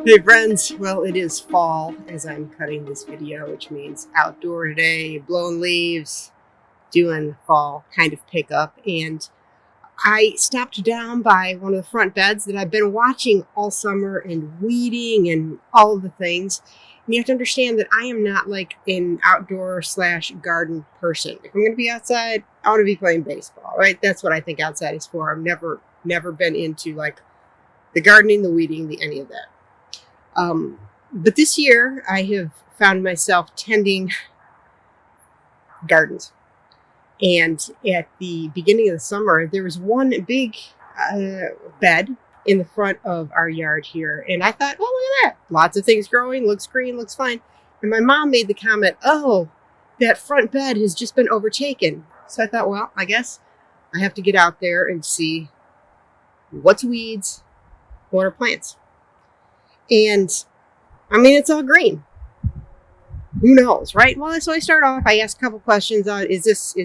Hey friends, well it is fall as I'm cutting this video, which means outdoor today, blowing leaves, doing fall kind of pickup, and I stopped down by one of the front beds that I've been watching all summer and weeding and all of the things. And you have to understand that I am not like an outdoor / garden person. If I'm going to be outside, I want to be playing baseball, right? That's what I think outside is for. I've never been into like the gardening, the weeding, the any of that. But this year I have found myself tending gardens. And at the beginning of the summer, there was one big bed in the front of our yard here. And I thought, oh, look at that. Lots of things growing, looks green, looks fine. And my mom made the comment, oh, that front bed has just been overtaken. So I thought, well, I guess I have to get out there and see what's weeds, what are plants. And I mean, it's all green. Who knows, right? Well, so I start off, I asked a couple questions on, does this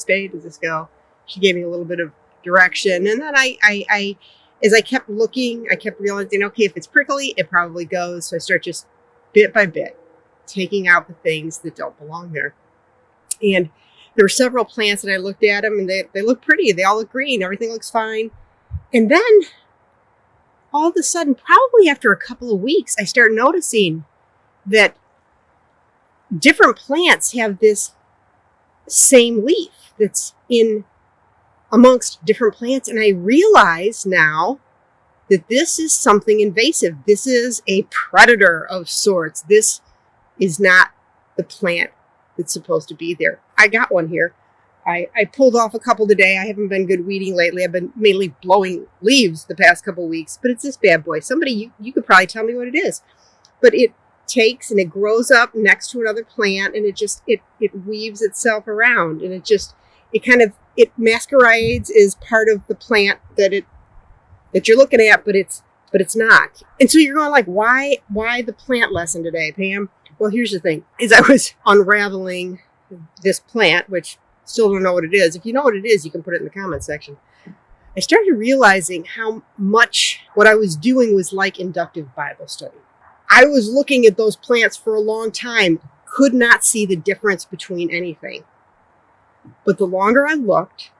stay? Does this go? She gave me a little bit of direction. And then I as I kept looking, I kept realizing, okay, if it's prickly, it probably goes. So I start just bit by bit, taking out the things that don't belong there. And there were several plants that I looked at them and they look pretty. They all look green. Everything looks fine. And then all of a sudden, probably after a couple of weeks, I start noticing that different plants have this same leaf that's in amongst different plants. And I realize now that this is something invasive. This is a predator of sorts. This is not the plant that's supposed to be there. I got one here. I pulled off a couple today. I haven't been good weeding lately. I've been mainly blowing leaves the past couple weeks, but it's this bad boy. Somebody, you could probably tell me what it is. But it takes and it grows up next to another plant and it weaves itself around and it masquerades as part of the plant that you're looking at, but it's not. And so you're going like, why the plant lesson today, Pam? Well, here's the thing, is I was unraveling this plant, which still don't know what it is. If you know what it is, you can put it in the comment section. I started realizing how much what I was doing was like inductive Bible study. I was looking at those plants for a long time, could not see the difference between anything. But the longer I looked,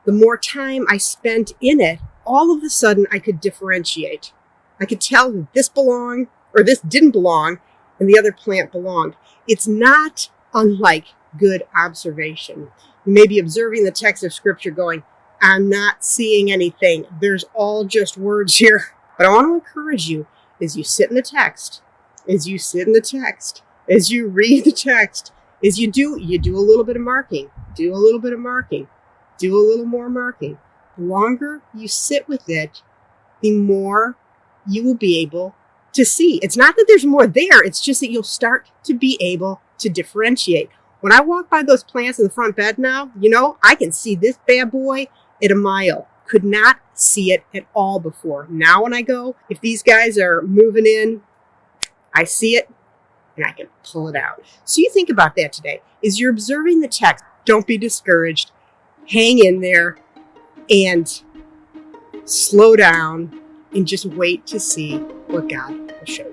the more time I spent in it, all of a sudden I could differentiate. I could tell that this belonged or this didn't belong and the other plant belonged. It's not unlike good observation. You may be observing the text of scripture going, I'm not seeing anything. There's all just words here. But I want to encourage you as you sit in the text, as you read the text, as you do a little bit of marking, do a little bit of marking, do a little more marking. The longer you sit with it, the more you will be able to see. It's not that there's more there. It's just that you'll start to be able to differentiate. When I walk by those plants in the front bed now, I can see this bad boy at a mile. Could not see it at all before. Now when I go, if these guys are moving in, I see it and I can pull it out. So you think about that today. As you're observing the text, don't be discouraged. Hang in there and slow down and just wait to see what God will show you.